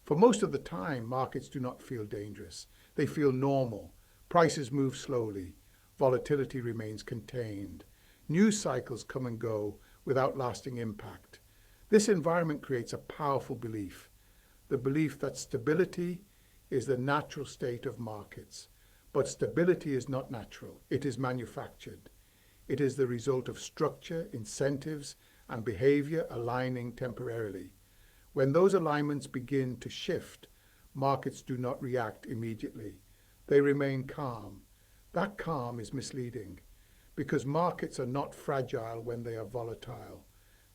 For most of the time, markets do not feel dangerous. They feel normal. Prices move slowly. Volatility remains contained. News cycles come and go without lasting impact. This environment creates a powerful belief, the belief that stability is the natural state of markets. But stability is not natural. It is manufactured. It is the result of structure, incentives, and behavior aligning temporarily. When those alignments begin to shift, markets do not react immediately. They remain calm. That calm is misleading because markets are not fragile when they are volatile.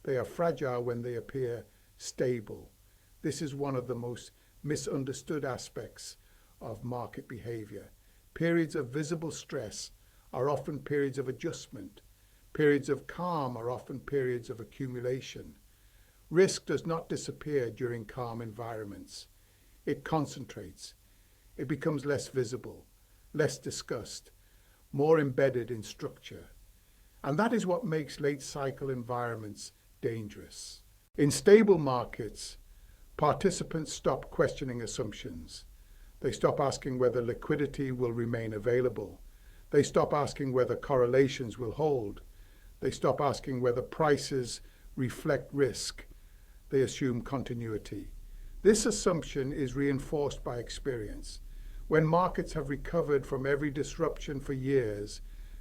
They are fragile when they appear stable. This is one of the most misunderstood aspects of market behavior. Periods of visible stress are often periods of adjustment. Periods of calm are often periods of accumulation. Risk does not disappear during calm environments. It concentrates. It becomes less visible, less discussed, more embedded in structure. And that is what makes late cycle environments dangerous. In stable markets, participants stop questioning assumptions. They stop asking whether liquidity will remain available. They stop asking whether correlations will hold. They stop asking whether prices reflect risk. They assume continuity. This assumption is reinforced by experience. When markets have recovered from every disruption for years,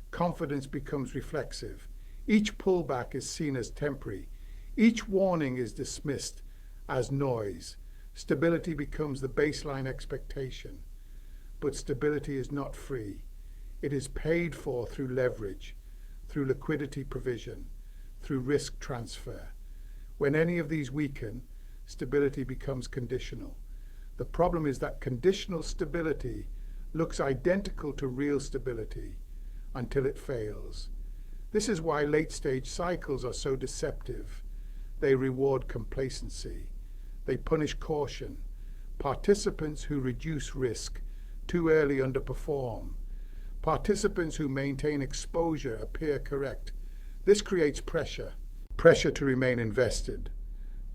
confidence becomes reflexive. Each pullback is seen as temporary. Each warning is dismissed as noise. Stability becomes the baseline expectation. But stability is not free. It is paid for through leverage, through liquidity provision, through risk transfer. When any of these weaken, stability becomes conditional. The problem is that conditional stability looks identical to real stability until it fails. This is why late-stage cycles are so deceptive. They reward complacency. They punish caution. Participants who reduce risk too early underperform. Participants who maintain exposure appear correct. This creates pressure. Pressure to remain invested.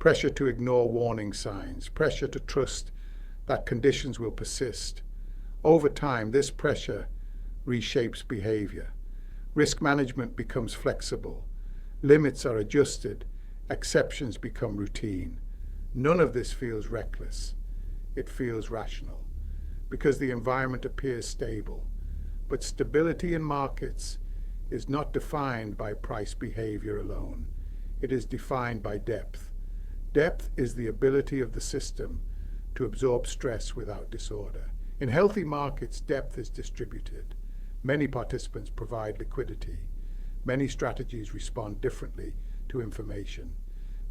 Pressure to ignore warning signs. Pressure to trust that conditions will persist. Over time, this pressure reshapes behavior. Risk management becomes flexible. Limits are adjusted. Exceptions become routine. None of this feels reckless. It feels rational because the environment appears stable. But stability in markets is not defined by price behavior alone. It is defined by depth. Depth is the ability of the system to absorb stress without disorder. In healthy markets, depth is distributed. Many participants provide liquidity. Many strategies respond differently to information.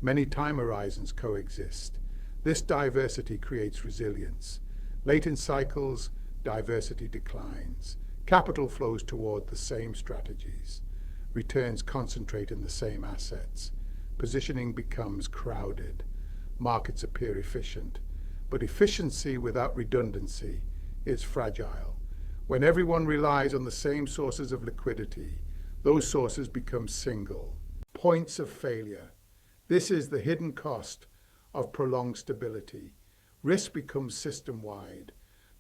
Many time horizons coexist. This diversity creates resilience. Late in cycles, diversity declines. Capital flows toward the same strategies. Returns concentrate in the same assets. Positioning becomes crowded. Markets appear efficient. But efficiency without redundancy is fragile. When everyone relies on the same sources of liquidity, those sources become single points of failure. This is the hidden cost of prolonged stability. Risk becomes system-wide,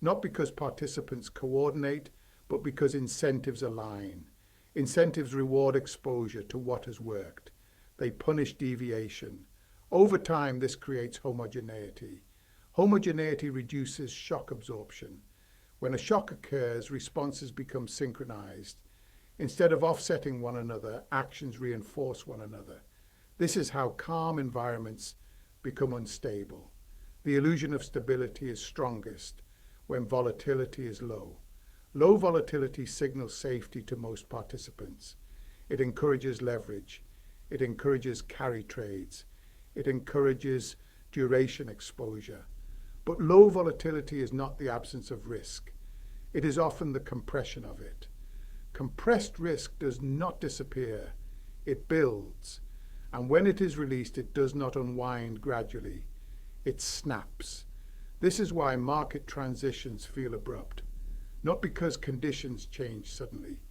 not because participants coordinate, but because incentives align. Incentives reward exposure to what has worked. They punish deviation. Over time, this creates homogeneity. Homogeneity reduces shock absorption. When a shock occurs, responses become synchronized. Instead of offsetting one another, actions reinforce one another. This is how calm environments become unstable. The illusion of stability is strongest when volatility is low. Low volatility signals safety to most participants. It encourages leverage. It encourages carry trades. It encourages duration exposure. But low volatility is not the absence of risk. It is often the compression of it. Compressed risk does not disappear. It builds. And when it is released, it does not unwind gradually. It snaps. This is why market transitions feel abrupt. Not because conditions change suddenly,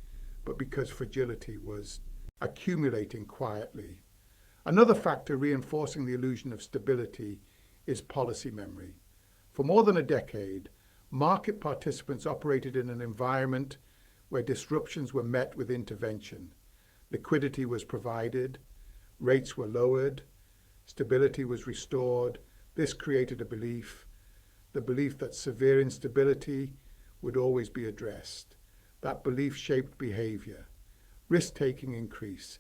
but because fragility was accumulating quietly. Another factor reinforcing the illusion of stability is policy memory. For more than a decade, market participants operated in an environment where disruptions were met with intervention. Liquidity was provided, rates were lowered, stability was restored. This created a belief, the belief that severe instability would always be addressed. That belief shaped behavior. Risk-taking increased.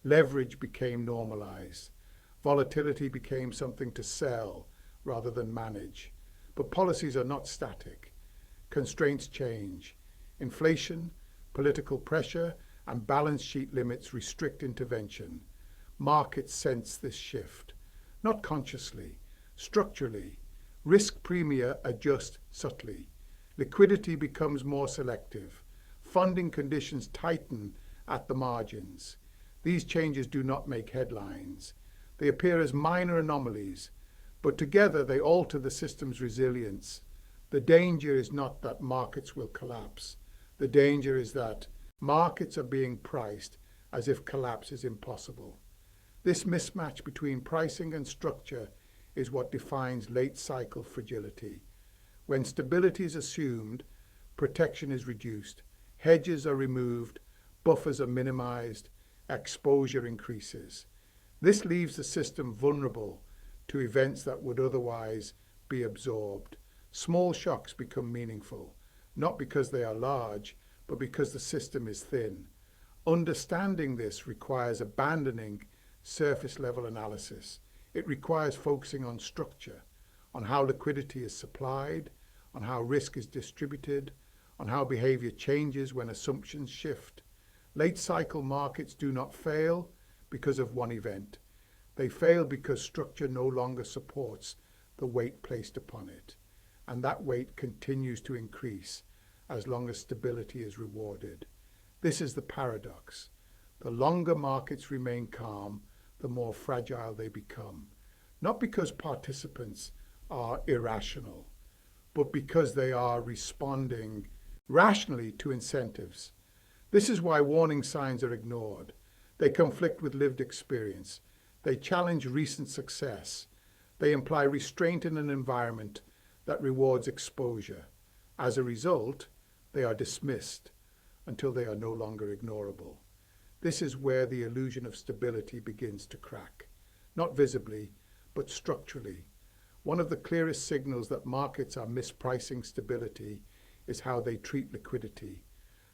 Leverage became normalized. Volatility became something to sell rather than manage. But policies are not static. Constraints change. Inflation, political pressure, and balance sheet limits restrict intervention. Markets sense this shift, not consciously, structurally. Risk premia adjust subtly. Liquidity becomes more selective. Funding conditions tighten at the margins. These changes do not make headlines. They appear as minor anomalies, but together they alter the system's resilience. The danger is not that markets will collapse. The danger is that markets are being priced as if collapse is impossible. This mismatch between pricing and structure is what defines late cycle fragility. When stability is assumed, protection is reduced, hedges are removed, buffers are minimized, exposure increases. This leaves the system vulnerable to events that would otherwise be absorbed. Small shocks become meaningful, not because they are large, but because the system is thin. Understanding this requires abandoning surface-level analysis. It requires focusing on structure, on how liquidity is supplied, on how risk is distributed, on how behavior changes when assumptions shift. Late cycle markets do not fail because of one event. They fail because structure no longer supports the weight placed upon it, and that weight continues to increase as long as stability is rewarded. This is the paradox. The longer markets remain calm, the more fragile they become, not because participants are irrational, but because they are responding rationally to incentives. This is why warning signs are ignored. They conflict with lived experience. They challenge recent success. They imply restraint in an environment that rewards exposure. As a result, they are dismissed until they are no longer ignorable. This is where the illusion of stability begins to crack, not visibly, but structurally. One of the clearest signals that markets are mispricing stability is how they treat liquidity.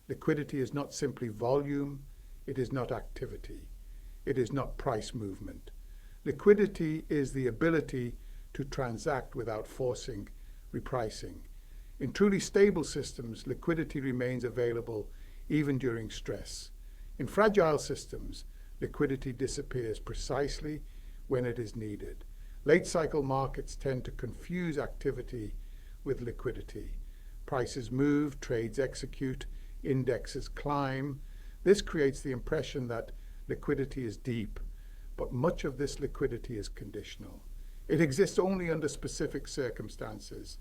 Liquidity is not simply volume, it is not activity, it is not price movement. Liquidity is the ability to transact without forcing repricing. In truly stable systems, liquidity remains available even during stress. In fragile systems, liquidity disappears precisely when it is needed. Late cycle markets tend to confuse activity with liquidity. Prices move, trades execute, indexes climb. This creates the impression that liquidity is deep, but much of this liquidity is conditional. It exists only under specific circumstances.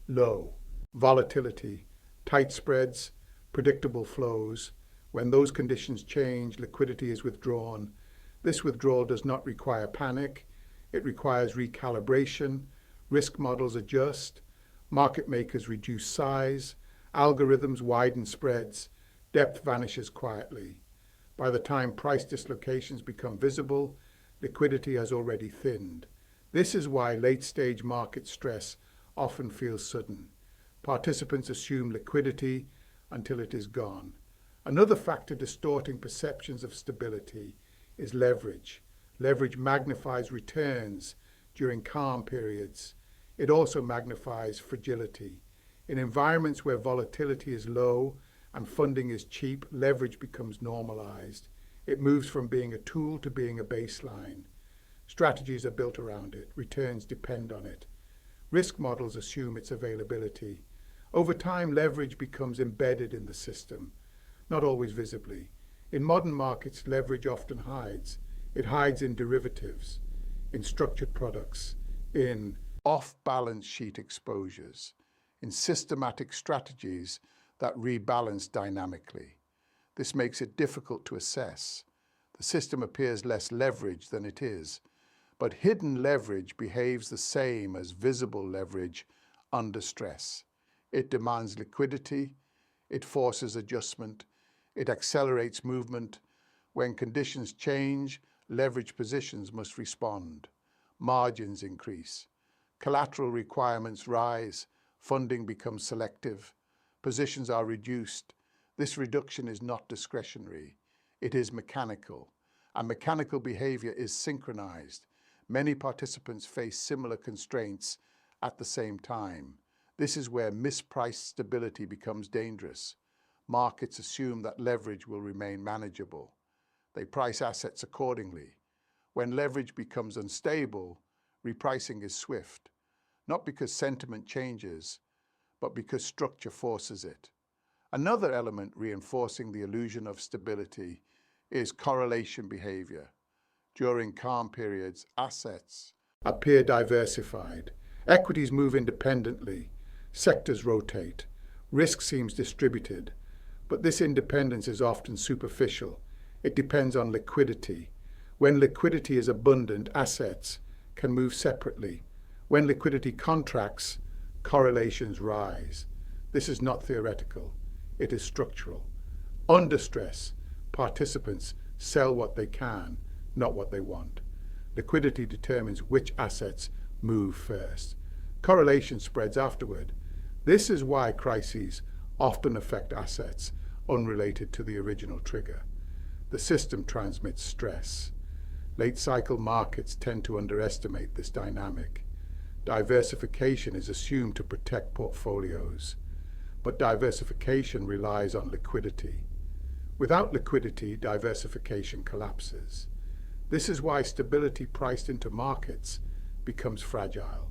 Low volatility, tight spreads, predictable flows. When those conditions change, liquidity is withdrawn. This withdrawal does not require panic. It requires recalibration. Risk models adjust. Market makers reduce size. Algorithms widen spreads. Depth vanishes quietly. By the time price dislocations become visible, liquidity has already thinned. This is why late-stage market stress often feels sudden. Participants assume liquidity until it is gone. Another factor distorting perceptions of stability is leverage. Leverage magnifies returns during calm periods. It also magnifies fragility. In environments where volatility is low and funding is cheap, leverage becomes normalized. It moves from being a tool to being a baseline. Strategies are built around it. Returns depend on it. Risk models assume its availability. Over time, leverage becomes embedded in the system, not always visibly. In modern markets, leverage often hides. It hides in derivatives, in structured products, in off-balance sheet exposures, in systematic strategies that rebalance dynamically. This makes it difficult to assess. The system appears less leveraged than it is, but hidden leverage behaves the same as visible leverage under stress. It demands liquidity, it forces adjustment, it accelerates movement. When conditions change, leverage positions must respond. Margins increase. Collateral requirements rise. Funding becomes selective. Positions are reduced. This reduction is not discretionary. It is mechanical. And mechanical behavior is synchronized. Many participants face similar constraints at the same time. This is where mispriced stability becomes dangerous. Markets assume that leverage will remain manageable. They price assets accordingly. When leverage becomes unstable, repricing is swift, not because sentiment changes, but because structure forces it. Another element reinforcing the illusion of stability is correlation behavior. During calm periods, assets appear diversified. Equities move independently. Sectors rotate. Risk seems distributed. But this independence is often superficial. It depends on liquidity. When liquidity is abundant, assets can move separately. When liquidity contracts, correlations rise. This is not theoretical. It is structural. Under stress, participants sell what they can, not what they want. Liquidity determines which assets move first. Correlation spreads afterward. This is why crises often affect assets unrelated to the original trigger. The system transmits stress. Late cycle markets tend to underestimate this dynamic. Diversification is assumed to protect portfolios, but diversification relies on liquidity. Without liquidity, diversification collapses. This is why stability priced into markets becomes fragile.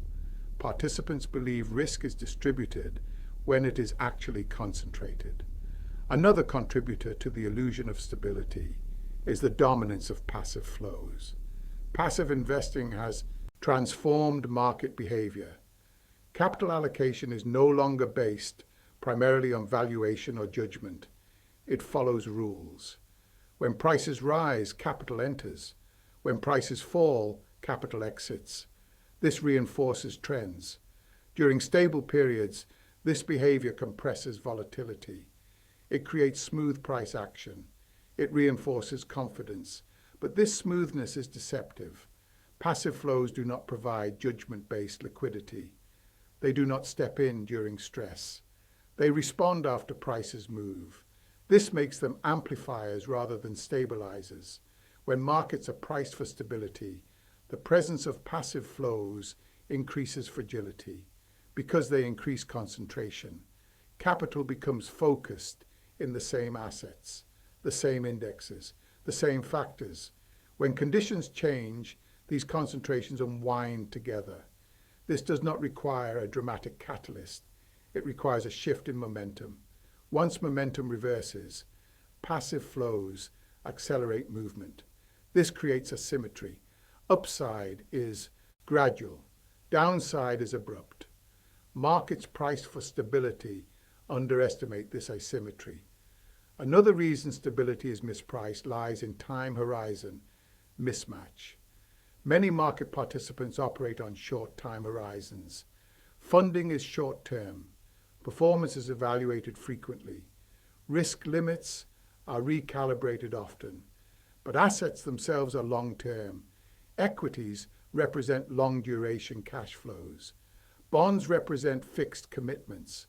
Participants believe risk is distributed when it is actually concentrated. Another contributor to the illusion of stability is the dominance of passive flows. Passive investing has transformed market behavior. Capital allocation is no longer based primarily on valuation or judgment. It follows rules. When prices rise, capital enters. When prices fall, capital exits. This reinforces trends. During stable periods, this behavior compresses volatility. It creates smooth price action. It reinforces confidence. But this smoothness is deceptive. Passive flows do not provide judgment-based liquidity. They do not step in during stress. They respond after prices move. This makes them amplifiers rather than stabilizers. When markets are priced for stability, the presence of passive flows increases fragility. Because they increase concentration, capital becomes focused in the same assets, the same indexes, the same factors. When conditions change, these concentrations unwind together. This does not require a dramatic catalyst. It requires a shift in momentum. Once momentum reverses, passive flows accelerate movement. This creates asymmetry. Upside is gradual. Downside is abrupt. Markets priced for stability underestimate this asymmetry. Another reason stability is mispriced lies in time horizon mismatch. Many market participants operate on short time horizons. Funding is short-term. Performance is evaluated frequently. Risk limits are recalibrated often. But assets themselves are long-term. Equities represent long-duration cash flows. Bonds represent fixed commitments.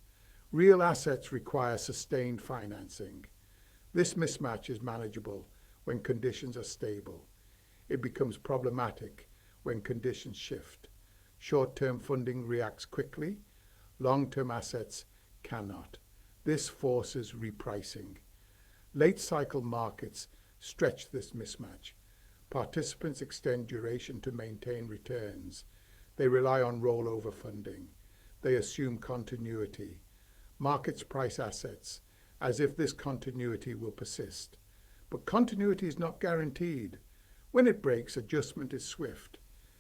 Real assets require sustained financing. This mismatch is manageable when conditions are stable. It becomes problematic when conditions shift. Short-term funding reacts quickly. Long-term assets cannot. This forces repricing. Late cycle markets stretch this mismatch. Participants extend duration to maintain returns. They rely on rollover funding. They assume continuity. Markets price assets as if this continuity will persist. But continuity is not guaranteed. When it breaks, adjustment is swift.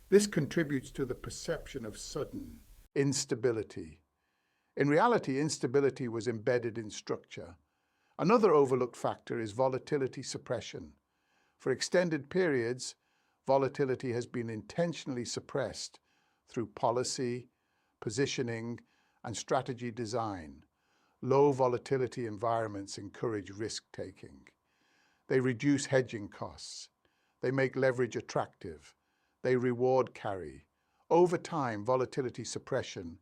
This contributes to the perception of sudden instability. In reality, instability was embedded in structure. Another overlooked factor is volatility suppression. For extended periods, volatility has been intentionally suppressed through policy, positioning, and strategy design. Low volatility environments encourage risk-taking. They reduce hedging costs. They make leverage attractive. They reward carry. Over time, volatility suppression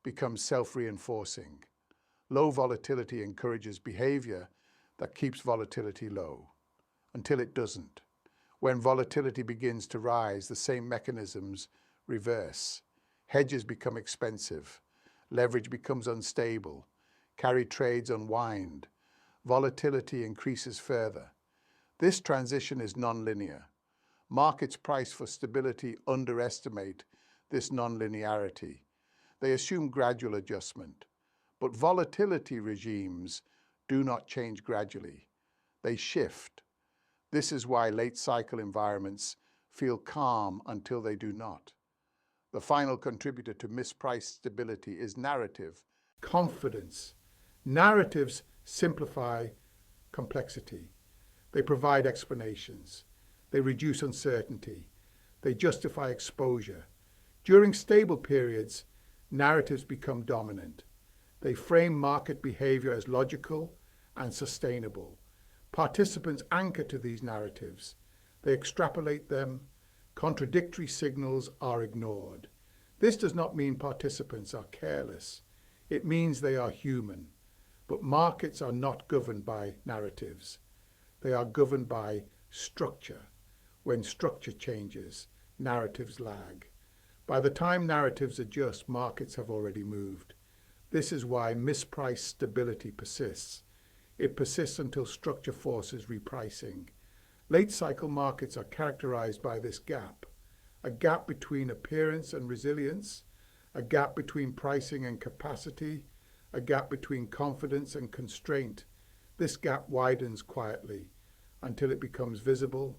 becomes self-reinforcing. Low volatility encourages behavior that keeps volatility low, until it doesn't. When volatility begins to rise, the same mechanisms reverse. Hedges become expensive. Leverage becomes unstable. Carry trades unwind. Volatility increases further. This transition is nonlinear. Markets priced for stability underestimate this nonlinearity. They assume gradual adjustment. But volatility regimes do not change gradually. They shift. This is why late cycle environments feel calm until they do not. The final contributor to mispriced stability is narrative. Confidence. Narratives simplify complexity. They provide explanations. They reduce uncertainty. They justify exposure. During stable periods, narratives become dominant. They frame market behavior as logical and sustainable. Participants anchor to these narratives. They extrapolate them. Contradictory signals are ignored. This does not mean participants are careless. It means they are human. But markets are not governed by narratives. They are governed by structure. When structure changes, narratives lag. By the time narratives adjust, markets have already moved. This is why mispriced stability persists. It persists until structure forces repricing. Late cycle markets are characterized by this gap, a gap between appearance and resilience, a gap between pricing and capacity, a gap between confidence and constraint. This gap widens quietly until it becomes visible.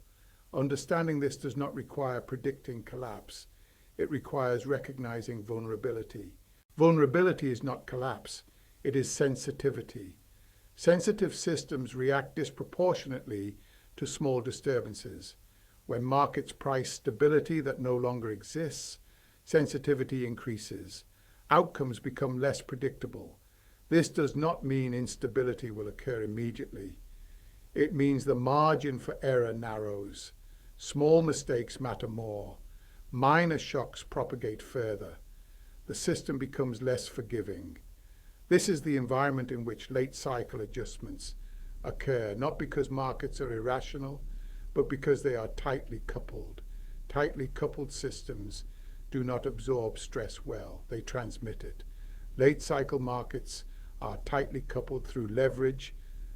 Understanding this does not require predicting collapse. It requires recognizing vulnerability. Vulnerability is not collapse. It is sensitivity. Sensitive systems react disproportionately to small disturbances. When markets price stability that no longer exists, sensitivity increases. Outcomes become less predictable. This does not mean instability will occur immediately. It means the margin for error narrows. Small mistakes matter more. Minor shocks propagate further. The system becomes less forgiving. This is the environment in which late cycle adjustments occur, not because markets are irrational, but because they are tightly coupled. Tightly coupled systems do not absorb stress well, they transmit it. Late cycle markets are tightly coupled through leverage,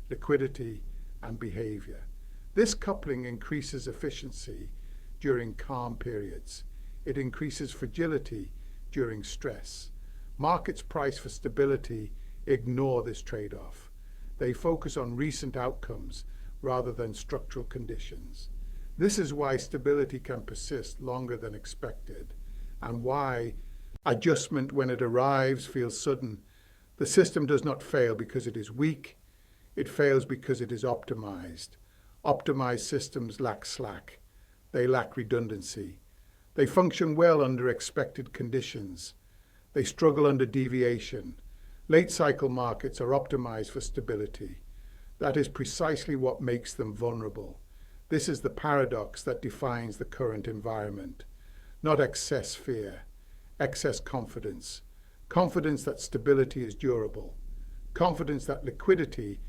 liquidity, and behavior. This coupling increases efficiency during calm periods. It increases fragility during stress. Markets priced for stability ignore this trade-off. They focus on recent outcomes rather than structural conditions. This is why stability can persist longer than expected, and why adjustment, when it arrives, feels sudden. The system does not fail because it is weak. It fails because it is optimized. Optimized systems lack slack. They lack redundancy. They function well under expected conditions. They struggle under deviation. Late cycle markets are optimized for stability. That is precisely what makes them vulnerable. This is the paradox that defines the current environment. Not excess fear, excess confidence. Confidence that stability is durable. Confidence that liquidity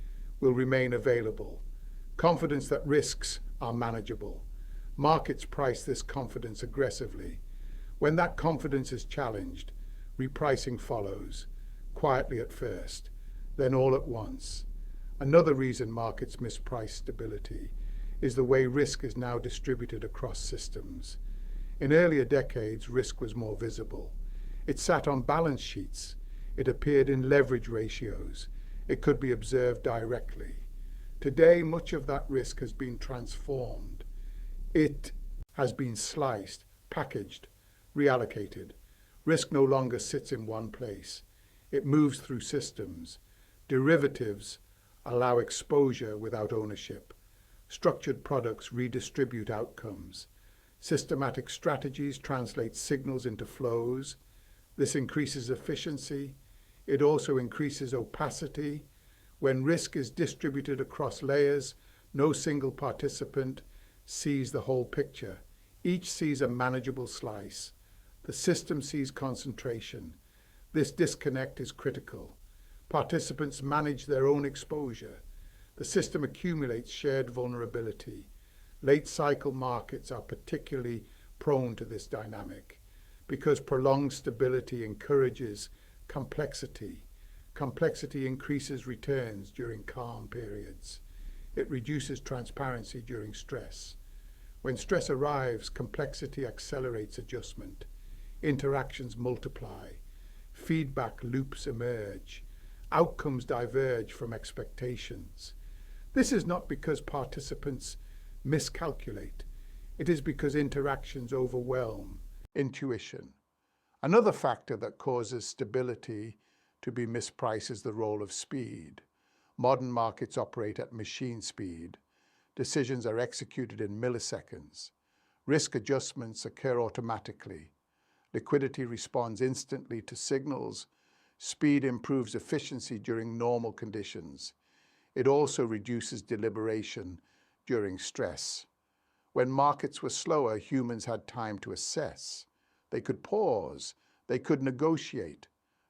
will remain available. Confidence that risks are manageable. Markets price this confidence aggressively. When that confidence is challenged, repricing follows, quietly at first, then all at once. Another reason markets misprice stability is the way risk is now distributed across systems. In earlier decades, risk was more visible. It sat on balance sheets. It appeared in leverage ratios. It could be observed directly. Today, much of that risk has been transformed. It has been sliced, packaged, reallocated. Risk no longer sits in one place. It moves through systems. Derivatives allow exposure without ownership. Structured products redistribute outcomes. Systematic strategies translate signals into flows. This increases efficiency. It also increases opacity. When risk is distributed across layers, no single participant sees the whole picture. Each sees a manageable slice. The system sees concentration. This disconnect is critical. Participants manage their own exposure. The system accumulates shared vulnerability. Late cycle markets are particularly prone to this dynamic because prolonged stability encourages complexity. Complexity increases returns during calm periods. It reduces transparency during stress. When stress arrives, complexity accelerates adjustment. Interactions multiply. Feedback loops emerge. Outcomes diverge from expectations. This is not because participants miscalculate. It is because interactions overwhelm intuition. Another factor that causes stability to be mispriced is the role of speed. Modern markets operate at machine speed. Decisions are executed in milliseconds. Risk adjustments occur automatically. Liquidity responds instantly to signals. Speed improves efficiency during normal conditions. It also reduces deliberation during stress. When markets were slower, humans had time to assess. They could pause. They could negotiate.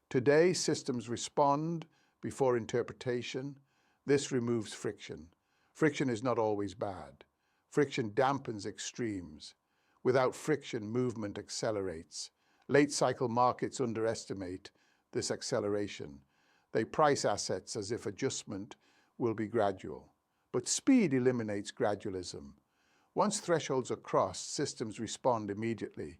Today, systems respond before interpretation. This removes friction. Friction is not always bad. Friction dampens extremes. Without friction, movement accelerates. Late cycle markets underestimate this acceleration. They price assets as if adjustment will be gradual. But speed eliminates gradualism. Once thresholds are crossed, systems respond immediately.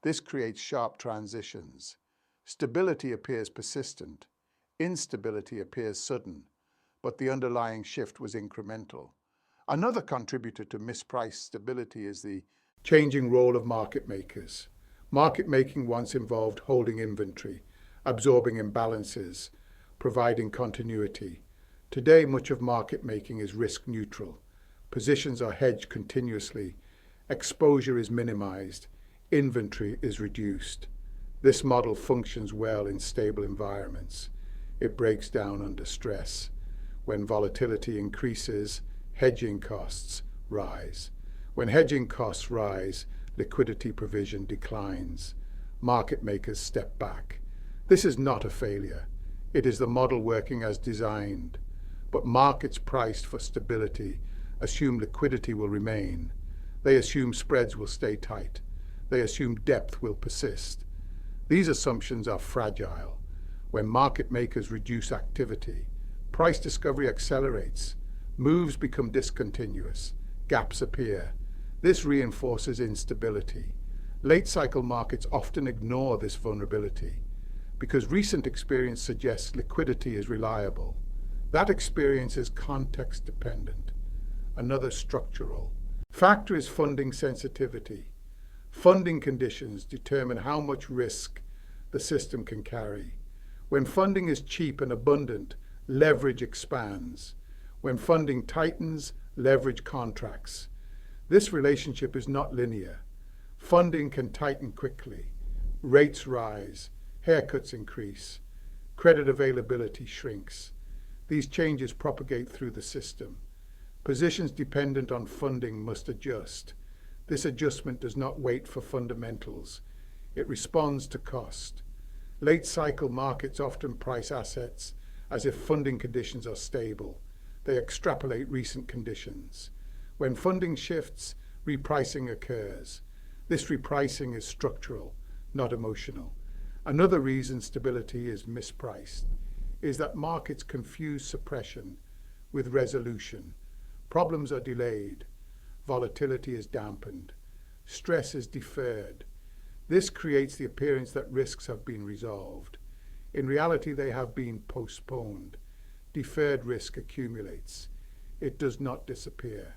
This creates sharp transitions. Stability appears persistent. Instability appears sudden. But the underlying shift was incremental. Another contributor to mispriced stability is the changing role of market makers. Market making once involved holding inventory, absorbing imbalances, providing continuity. Today, much of market making is risk neutral. Positions are hedged continuously. Exposure is minimized. Inventory is reduced. This model functions well in stable environments. It breaks down under stress. When volatility increases, hedging costs rise. When hedging costs rise, liquidity provision declines. Market makers step back. This is not a failure. It is the model working as designed. But markets priced for stability assume liquidity will remain. They assume spreads will stay tight. They assume depth will persist. These assumptions are fragile. When market makers reduce activity, price discovery accelerates. Moves become discontinuous. Gaps appear. This reinforces instability. Late cycle markets often ignore this vulnerability because recent experience suggests liquidity is reliable. That experience is context dependent. Another structural factor is funding sensitivity. Funding conditions determine how much risk the system can carry. When funding is cheap and abundant, leverage expands. When funding tightens, leverage contracts. This relationship is not linear. Funding can tighten quickly. Rates rise. Haircuts increase. Credit availability shrinks. These changes propagate through the system. Positions dependent on funding must adjust. This adjustment does not wait for fundamentals. It responds to cost. Late cycle markets often price assets as if funding conditions are stable. They extrapolate recent conditions. When funding shifts, repricing occurs. This repricing is structural, not emotional. Another reason stability is mispriced is that markets confuse suppression with resolution. Problems are delayed. Volatility is dampened. Stress is deferred. This creates the appearance that risks have been resolved. In reality, they have been postponed. Deferred risk accumulates. It does not disappear.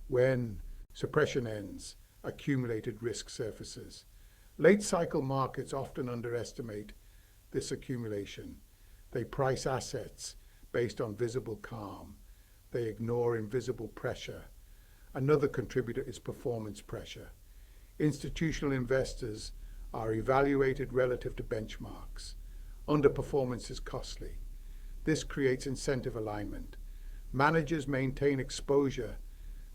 When suppression ends, accumulated risk surfaces. Late cycle markets often underestimate this accumulation. They price assets based on visible calm. They ignore invisible pressure. Another contributor is performance pressure. Institutional investors are evaluated relative to benchmarks. Underperformance is costly. This creates incentive alignment. Managers maintain exposure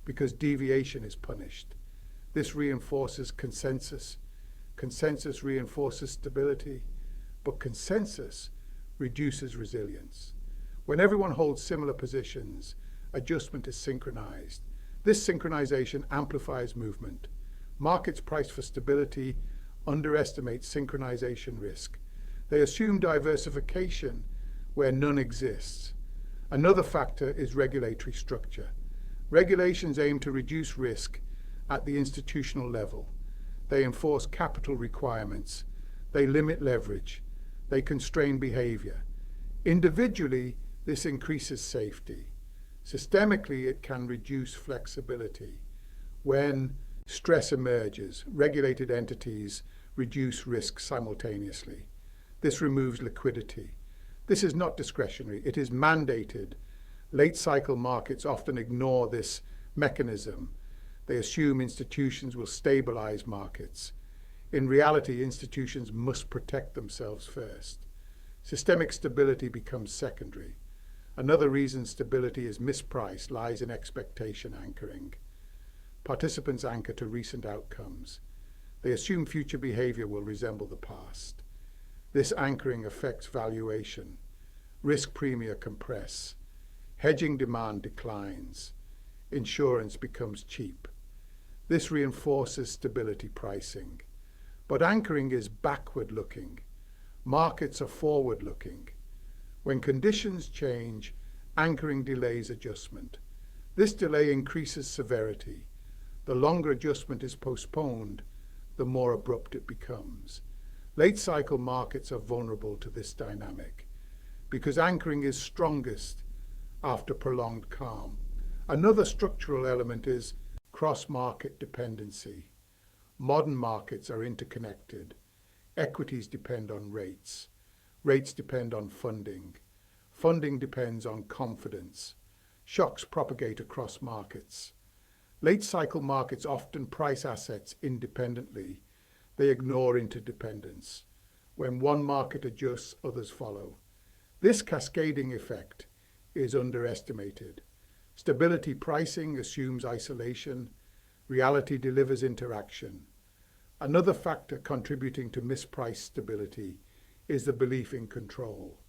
because deviation is punished. This reinforces consensus. Consensus reinforces stability, but consensus reduces resilience. When everyone holds similar positions, adjustment is synchronized. This synchronization amplifies movement. Markets priced for stability underestimate synchronization risk. They assume diversification where none exists. Another factor is regulatory structure. Regulations aim to reduce risk at the institutional level. They enforce capital requirements. They limit leverage. They constrain behavior. Individually, this increases safety. Systemically, it can reduce flexibility. When stress emerges, regulated entities reduce risk simultaneously. This removes liquidity. This is not discretionary, it is mandated. Late cycle markets often ignore this mechanism. They assume institutions will stabilize markets. In reality, institutions must protect themselves first. Systemic stability becomes secondary. Another reason stability is mispriced lies in expectation anchoring. Participants anchor to recent outcomes. They assume future behavior will resemble the past. This anchoring affects valuation. Risk premia compress. Hedging demand declines. Insurance becomes cheap. This reinforces stability pricing. But anchoring is backward-looking. Markets are forward-looking. When conditions change, anchoring delays adjustment. This delay increases severity. The longer adjustment is postponed, the more abrupt it becomes. Late cycle markets are vulnerable to this dynamic because anchoring is strongest after prolonged calm. Another structural element is cross-market dependency. Modern markets are interconnected. Equities depend on rates. Rates depend on funding. Funding depends on confidence. Shocks propagate across markets. Late cycle markets often price assets independently. They ignore interdependence. When one market adjusts, others follow. This cascading effect is underestimated. Stability pricing assumes isolation. Reality delivers interaction. Another factor contributing to mispriced stability is the belief in control.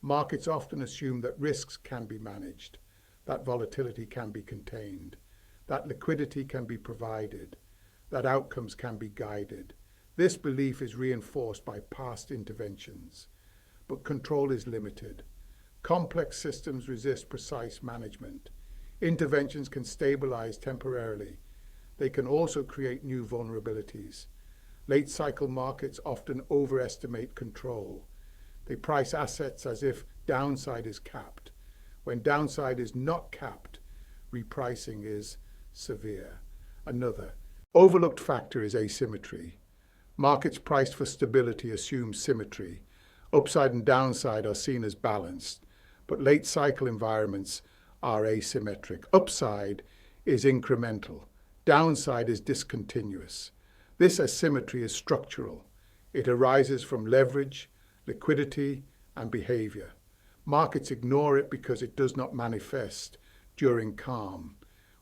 Markets often assume that risks can be managed, that volatility can be contained, that liquidity can be provided, that outcomes can be guided. This belief is reinforced by past interventions, but control is limited. Complex systems resist precise management. Interventions can stabilize temporarily. They can also create new vulnerabilities. Late cycle markets often overestimate control. They price assets as if downside is capped. When downside is not capped, repricing is severe. Another overlooked factor is asymmetry. Markets priced for stability assume symmetry. Upside and downside are seen as balanced, but late cycle environments are asymmetric. Upside is incremental. Downside is discontinuous. This asymmetry is structural. It arises from leverage, liquidity, and behavior. Markets ignore it because it does not manifest during calm.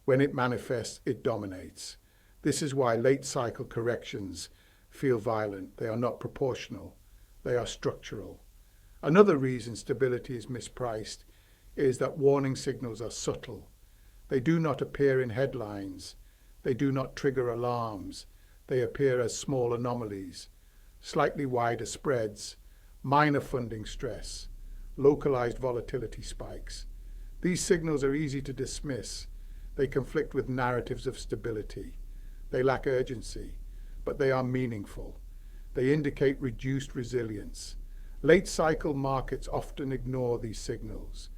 When it manifests, it dominates. This is why late cycle corrections feel violent. They are not proportional. They are structural. Another reason stability is mispriced is that warning signals are subtle. They do not appear in headlines. They do not trigger alarms. They appear as small anomalies, slightly wider spreads, minor funding stress, localized volatility spikes. These signals are easy to dismiss. They conflict with narratives of stability. They lack urgency, but they are meaningful. They indicate reduced resilience. Late cycle markets often ignore these signals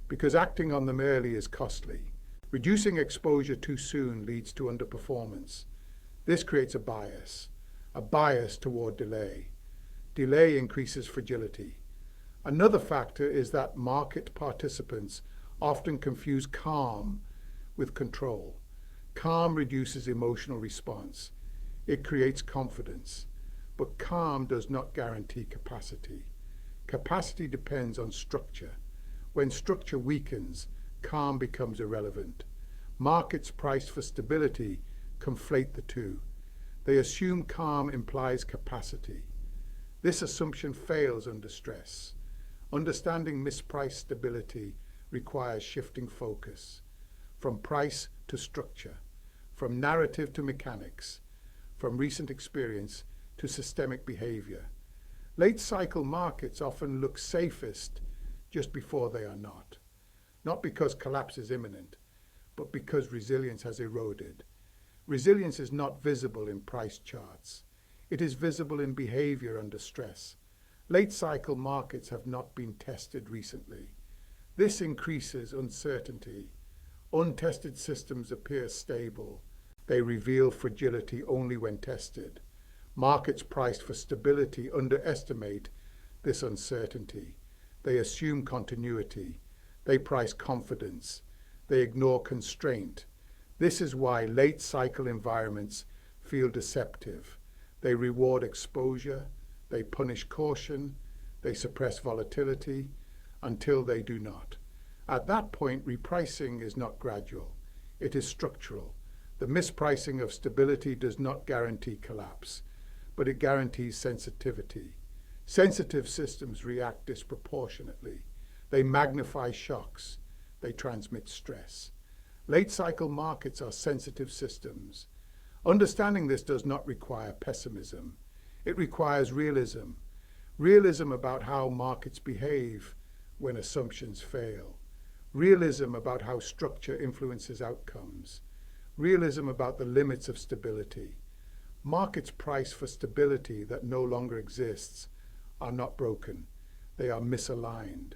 because acting on them early is costly. Reducing exposure too soon leads to underperformance. This creates a bias toward delay. Delay increases fragility. Another factor is that market participants often confuse calm with control. Calm reduces emotional response. It creates confidence. But calm does not guarantee capacity. Capacity depends on structure. When structure weakens, calm becomes irrelevant. Markets priced for stability conflate the two. They assume calm implies capacity. This assumption fails under stress. Understanding mispriced stability requires shifting focus from price to structure, from narrative to mechanics, from recent experience to systemic behavior. Late cycle markets often look safest just before they are not because collapse is imminent, but because resilience has eroded. Resilience is not visible in price charts. It is visible in behavior under stress. Late cycle markets have not been tested recently. This increases uncertainty. Untested systems appear stable. They reveal fragility only when tested. Markets priced for stability underestimate this uncertainty. They assume continuity. They price confidence. They ignore constraint. This is why late cycle environments feel deceptive. They reward exposure. They punish caution. They suppress volatility until they do not. At that point, repricing is not gradual. It is structural. The mispricing of stability does not guarantee collapse, but it guarantees sensitivity. Sensitive systems react disproportionately. They magnify shocks. They transmit stress. Late cycle markets are sensitive systems. Understanding this does not require pessimism. It requires realism. Realism about how markets behave when assumptions fail. Realism about how structure influences outcomes. Realism about the limits of stability. Markets priced for stability that no longer exists are not broken. They are misaligned.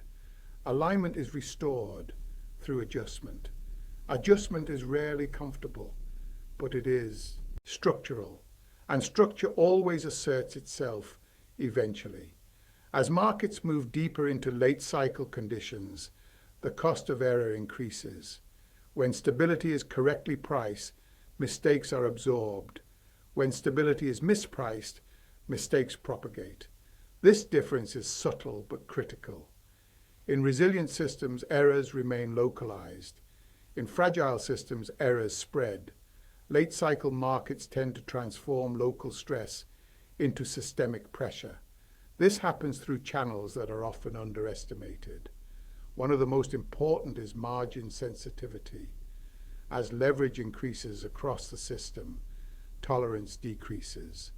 Alignment is restored through adjustment. Adjustment is rarely comfortable, but it is structural. And structure always asserts itself eventually. As markets move deeper into late cycle conditions, the cost of error increases. When stability is correctly priced, mistakes are absorbed. When stability is mispriced, mistakes propagate. This difference is subtle but critical. In resilient systems, errors remain localized. In fragile systems, errors spread. Late cycle markets tend to transform local stress into systemic pressure. This happens through channels that are often underestimated. One of the most important is margin sensitivity. As leverage increases across the system, tolerance decreases.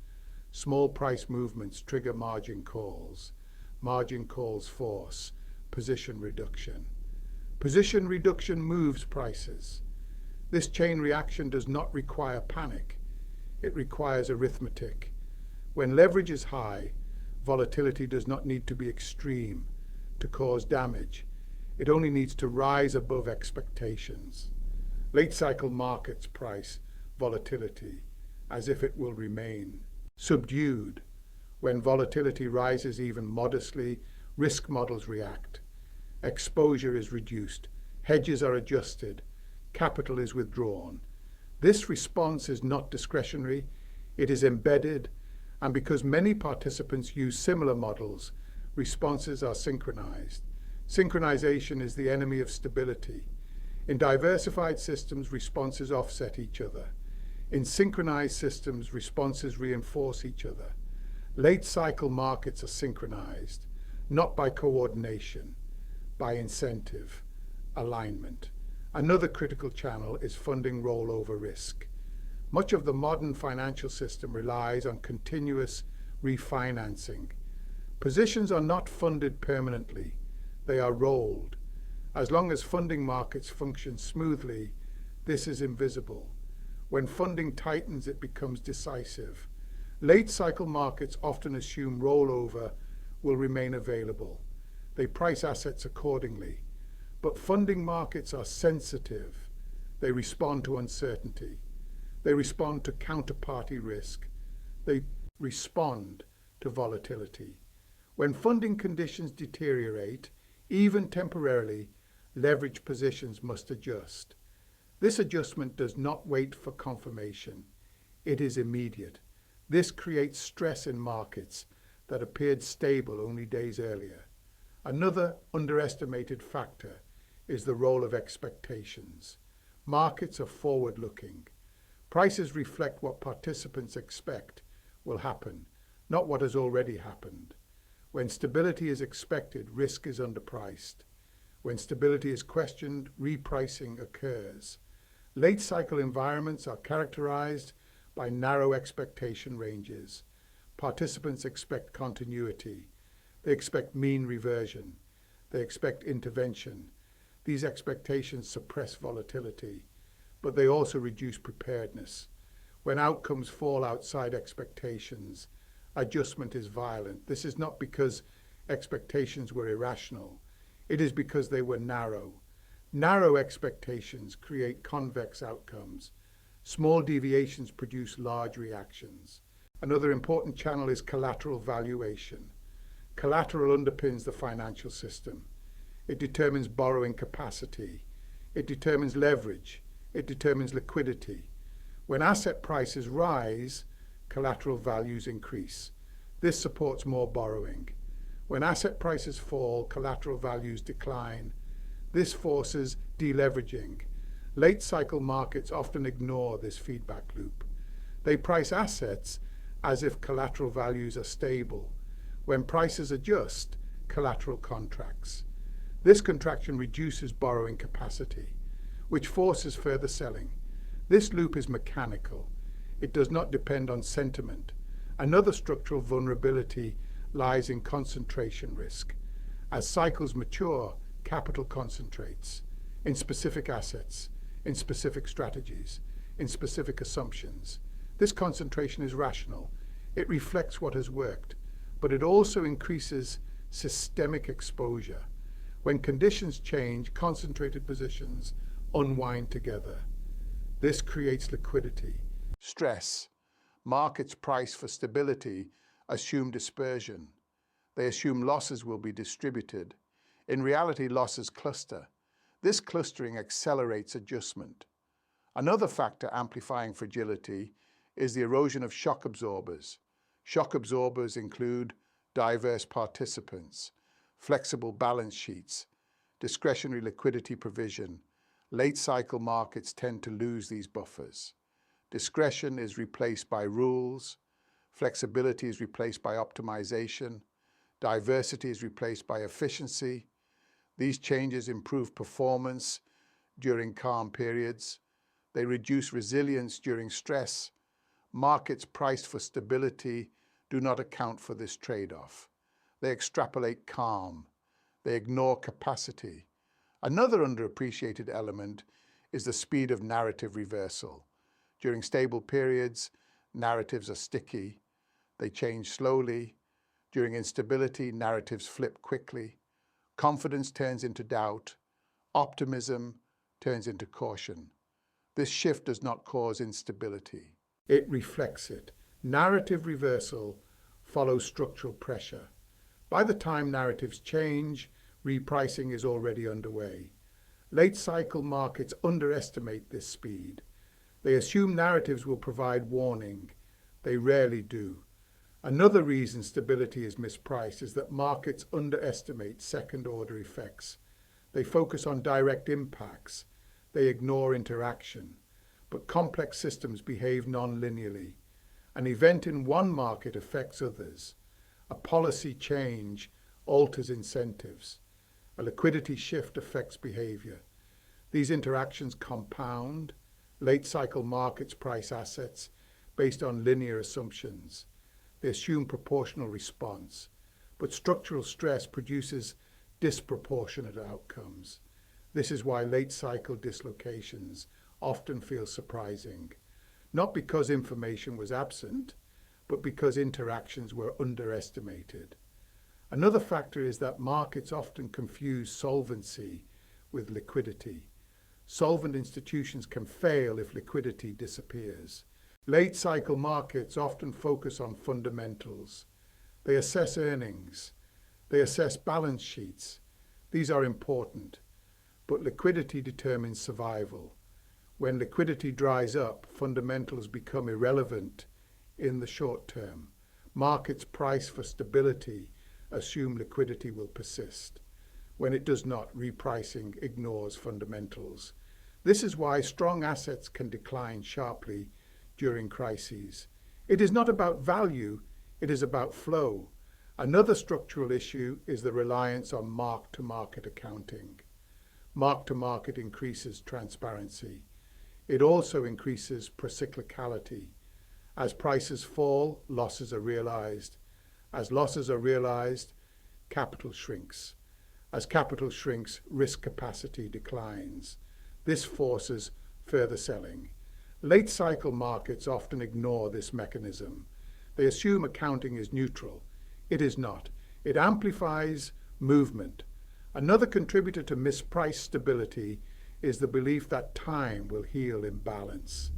Small price movements trigger margin calls. Margin calls force position reduction. Position reduction moves prices. This chain reaction does not require panic. It requires arithmetic. When leverage is high, volatility does not need to be extreme to cause damage. It only needs to rise above expectations. Late cycle markets price volatility as if it will remain subdued. When volatility rises even modestly, risk models react. Exposure is reduced. Hedges are adjusted. Capital is withdrawn. This response is not discretionary. It is embedded. And because many participants use similar models, responses are synchronized. Synchronization is the enemy of stability. In diversified systems, responses offset each other. In synchronized systems, responses reinforce each other. Late cycle markets are synchronized, not by coordination, by incentive, alignment. Another critical channel is funding rollover risk. Much of the modern financial system relies on continuous refinancing. Positions are not funded permanently. They are rolled. As long as funding markets function smoothly, this is invisible. When funding tightens, it becomes decisive. Late cycle markets often assume rollover will remain available. They price assets accordingly. But funding markets are sensitive. They respond to uncertainty. They respond to counterparty risk. They respond to volatility. When funding conditions deteriorate, even temporarily, leverage positions must adjust. This adjustment does not wait for confirmation. It is immediate. This creates stress in markets that appeared stable only days earlier. Another underestimated factor is the role of expectations. Markets are forward-looking. Prices reflect what participants expect will happen, not what has already happened. When stability is expected, risk is underpriced. When stability is questioned, repricing occurs. Late cycle environments are characterized by narrow expectation ranges. Participants expect continuity. They expect mean reversion. They expect intervention. These expectations suppress volatility, but they also reduce preparedness. When outcomes fall outside expectations, adjustment is violent. This is not because expectations were irrational. It is because they were narrow. Narrow expectations create convex outcomes. Small deviations produce large reactions. Another important channel is collateral valuation. Collateral underpins the financial system. It determines borrowing capacity. It determines leverage. It determines liquidity. When asset prices rise, collateral values increase. This supports more borrowing. When asset prices fall, collateral values decline. This forces deleveraging. Late cycle markets often ignore this feedback loop. They price assets as if collateral values are stable. When prices adjust, collateral contracts. This contraction reduces borrowing capacity, which forces further selling. This loop is mechanical. It does not depend on sentiment. Another structural vulnerability lies in concentration risk. As cycles mature, capital concentrates in specific assets, in specific strategies, in specific assumptions. This concentration is rational. It reflects what has worked, but it also increases systemic exposure. When conditions change, concentrated positions unwind together. This creates liquidity. Stress. Markets price for stability assume dispersion. They assume losses will be distributed. In reality, losses cluster. This clustering accelerates adjustment. Another factor amplifying fragility is the erosion of shock absorbers. Shock absorbers include diverse participants, flexible balance sheets, discretionary liquidity provision. Late cycle markets tend to lose these buffers. Discretion is replaced by rules, flexibility is replaced by optimization, diversity is replaced by efficiency. These changes improve performance during calm periods. They reduce resilience during stress. Markets priced for stability do not account for this trade-off. They extrapolate calm. They ignore capacity. Another underappreciated element is the speed of narrative reversal. During stable periods, narratives are sticky. They change slowly. During instability, narratives flip quickly. Confidence turns into doubt. Optimism turns into caution. This shift does not cause instability. It reflects it. Narrative reversal follows structural pressure. By the time narratives change, repricing is already underway. Late cycle markets underestimate this speed. They assume narratives will provide warning. They rarely do. Another reason stability is mispriced is that markets underestimate second-order effects. They focus on direct impacts. They ignore interaction. But complex systems behave non-linearly. An event in one market affects others. A policy change alters incentives. A liquidity shift affects behavior. These interactions compound. Late cycle markets price assets based on linear assumptions. They assume proportional response, but structural stress produces disproportionate outcomes. This is why late cycle dislocations often feel surprising, not because information was absent, but because interactions were underestimated. Another factor is that markets often confuse solvency with liquidity. Solvent institutions can fail if liquidity disappears. Late cycle markets often focus on fundamentals. They assess earnings. They assess balance sheets. These are important, but liquidity determines survival. When liquidity dries up, fundamentals become irrelevant in the short term. Markets price for stability assume liquidity will persist. When it does not, repricing ignores fundamentals. This is why strong assets can decline sharply during crises. It is not about value, it is about flow. Another structural issue is the reliance on mark-to-market accounting. Mark-to-market increases transparency. It also increases procyclicality. As prices fall, losses are realized. As losses are realized, capital shrinks. As capital shrinks, risk capacity declines. This forces further selling. Late cycle markets often ignore this mechanism. They assume accounting is neutral. It is not. It amplifies movement. Another contributor to mispriced stability is the belief that time will heal imbalance.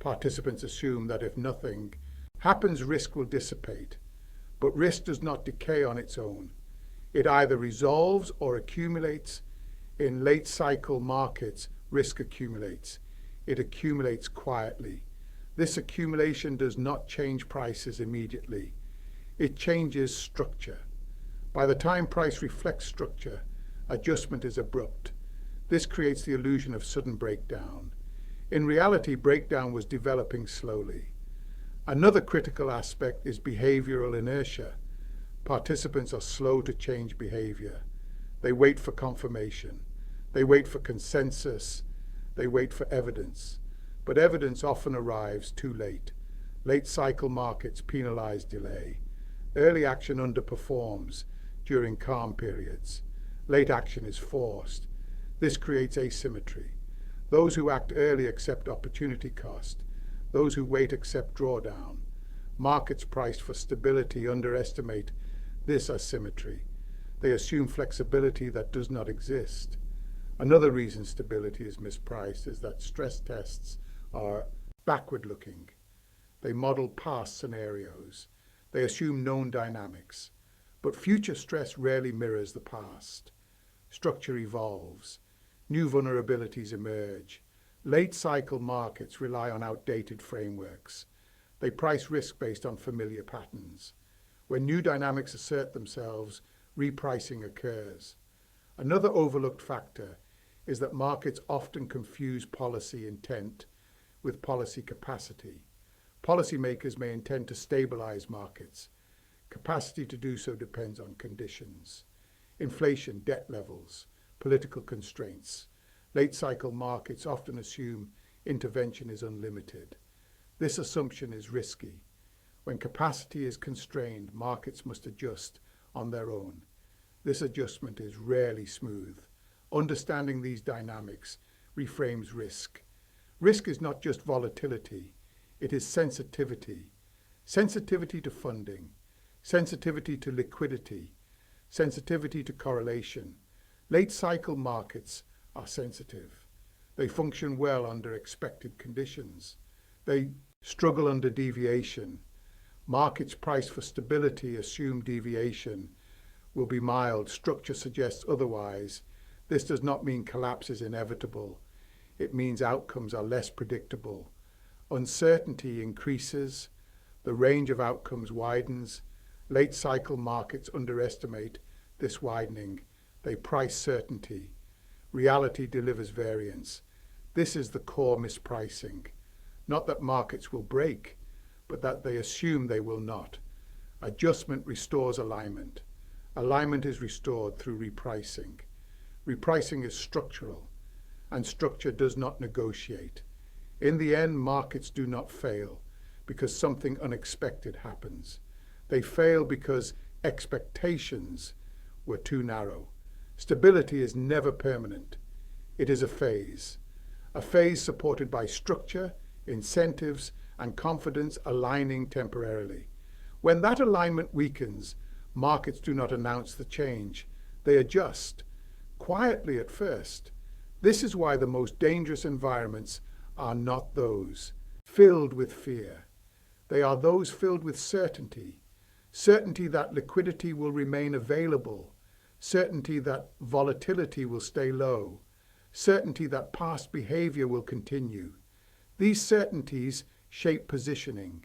Participants assume that if nothing happens, risk will dissipate. But risk does not decay on its own. It either resolves or accumulates. In late cycle markets, risk accumulates. It accumulates quietly. This accumulation does not change prices immediately. It changes structure. By the time price reflects structure, adjustment is abrupt. This creates the illusion of sudden breakdown. In reality, breakdown was developing slowly. Another critical aspect is behavioral inertia. Participants are slow to change behavior. They wait for confirmation. They wait for consensus. They wait for evidence. But evidence often arrives too late. Late cycle markets penalize delay. Early action underperforms during calm periods. Late action is forced. This creates asymmetry. Those who act early accept opportunity cost. Those who wait accept drawdown. Markets priced for stability underestimate this asymmetry. They assume flexibility that does not exist. Another reason stability is mispriced is that stress tests are backward-looking. They model past scenarios. They assume known dynamics. But future stress rarely mirrors the past. Structure evolves. New vulnerabilities emerge. Late cycle markets rely on outdated frameworks. They price risk based on familiar patterns. When new dynamics assert themselves, repricing occurs. Another overlooked factor is that markets often confuse policy intent with policy capacity. Policymakers may intend to stabilize markets. Capacity to do so depends on conditions. Inflation, debt levels, political constraints. Late cycle markets often assume intervention is unlimited. This assumption is risky. When capacity is constrained, markets must adjust on their own. This adjustment is rarely smooth. Understanding these dynamics reframes risk. Risk is not just volatility, it is sensitivity. Sensitivity to funding, sensitivity to liquidity, sensitivity to correlation. Late cycle markets are sensitive. They function well under expected conditions. They struggle under deviation. Markets priced for stability assume deviation will be mild. Structure suggests otherwise. This does not mean collapse is inevitable. It means outcomes are less predictable. Uncertainty increases. The range of outcomes widens. Late cycle markets underestimate this widening. They price certainty. Reality delivers variance. This is the core mispricing. Not that markets will break, but that they assume they will not. Adjustment restores alignment. Alignment is restored through repricing. Repricing is structural, and structure does not negotiate. In the end, markets do not fail because something unexpected happens. They fail because expectations were too narrow. Stability is never permanent. It is a phase supported by structure, incentives, and confidence aligning temporarily. When that alignment weakens, markets do not announce the change. They adjust, quietly at first. This is why the most dangerous environments are not those filled with fear. They are those filled with certainty. Certainty that liquidity will remain available. Certainty that volatility will stay low. Certainty that past behavior will continue. These certainties shape positioning.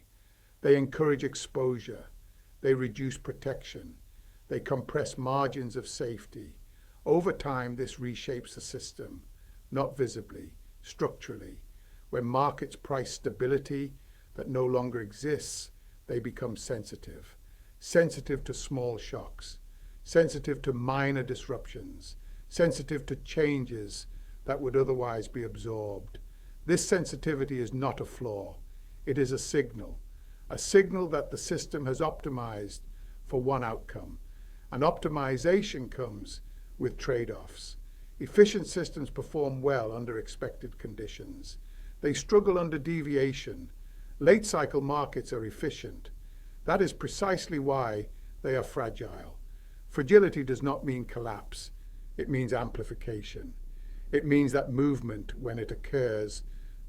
They encourage exposure. They reduce protection. They compress margins of safety. Over time, this reshapes the system, not visibly, structurally. When markets price stability that no longer exists, they become sensitive. Sensitive to small shocks, sensitive to minor disruptions, sensitive to changes that would otherwise be absorbed. This sensitivity is not a flaw. It is a signal that the system has optimized for one outcome. And optimization comes with trade-offs. Efficient systems perform well under expected conditions. They struggle under deviation. Late cycle markets are efficient. That is precisely why they are fragile. Fragility does not mean collapse. It means amplification. It means that movement, when it occurs,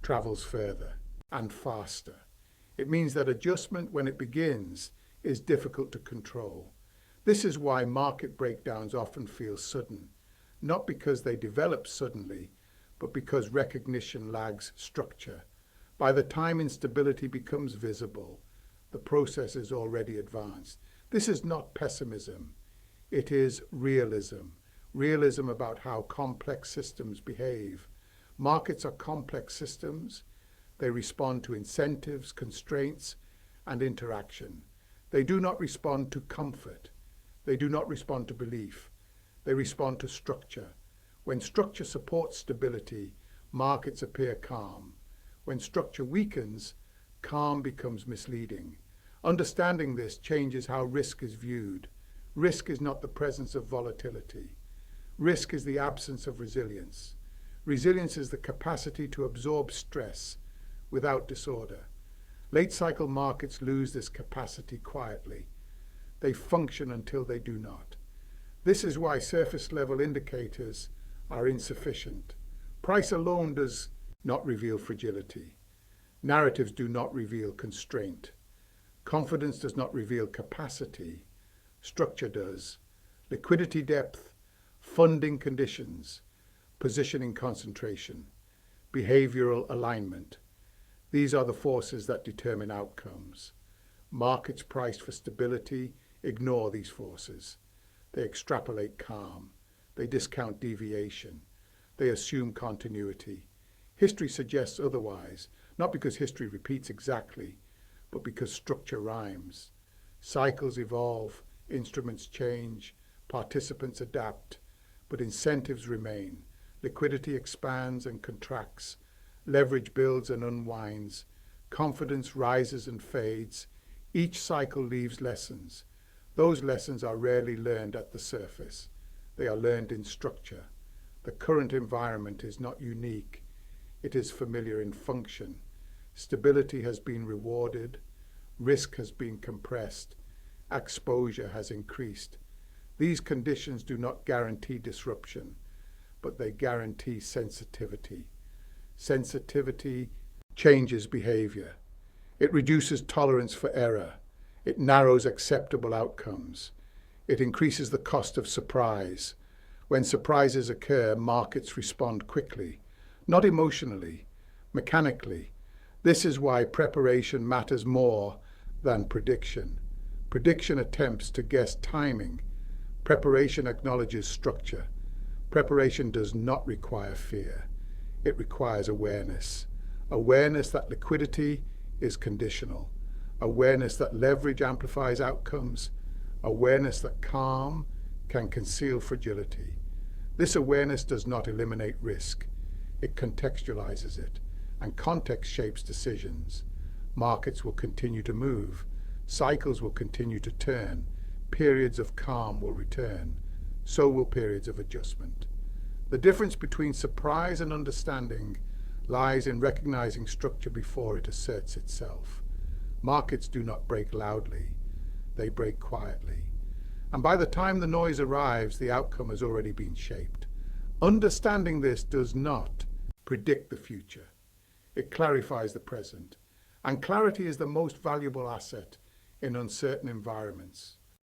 travels further and faster. It means that adjustment, when it begins, is difficult to control. This is why market breakdowns often feel sudden, not because they develop suddenly, but because recognition lags structure. By the time instability becomes visible, the process is already advanced. This is not pessimism. It is realism. Realism about how complex systems behave. Markets are complex systems. They respond to incentives, constraints, and interaction. They do not respond to comfort. They do not respond to belief. They respond to structure. When structure supports stability, markets appear calm. When structure weakens, calm becomes misleading. Understanding this changes how risk is viewed. Risk is not the presence of volatility. Risk is the absence of resilience. Resilience is the capacity to absorb stress without disorder. Late cycle markets lose this capacity quietly. They function until they do not. This is why surface level indicators are insufficient. Price alone does not reveal fragility. Narratives do not reveal constraint. Confidence does not reveal capacity. Structure does. Liquidity depth, funding conditions, positioning concentration, behavioral alignment. These are the forces that determine outcomes. Markets priced for stability ignore these forces. They extrapolate calm. They discount deviation. They assume continuity. History suggests otherwise, not because history repeats exactly, but because structure rhymes. Cycles evolve, instruments change, participants adapt, but incentives remain. Liquidity expands and contracts. Leverage builds and unwinds. Confidence rises and fades. Each cycle leaves lessons. Those lessons are rarely learned at the surface. They are learned in structure. The current environment is not unique. It is familiar in function. Stability has been rewarded. Risk has been compressed. Exposure has increased. These conditions do not guarantee disruption, but they guarantee sensitivity. Sensitivity changes behavior. It reduces tolerance for error. It narrows acceptable outcomes. It increases the cost of surprise. When surprises occur, markets respond quickly, not emotionally, mechanically. This is why preparation matters more than prediction. Prediction attempts to guess timing. Preparation acknowledges structure. Preparation does not require fear. It requires awareness. Awareness that liquidity is conditional. Awareness that leverage amplifies outcomes. Awareness that calm can conceal fragility. This awareness does not eliminate risk. It contextualizes it, and context shapes decisions. Markets will continue to move. Cycles will continue to turn. Periods of calm will return. So will periods of adjustment. The difference between surprise and understanding lies in recognizing structure before it asserts itself. Markets do not break loudly. They break quietly. And by the time the noise arrives, the outcome has already been shaped. Understanding this does not predict the future. It clarifies the present. And clarity is the most valuable asset in uncertain environments.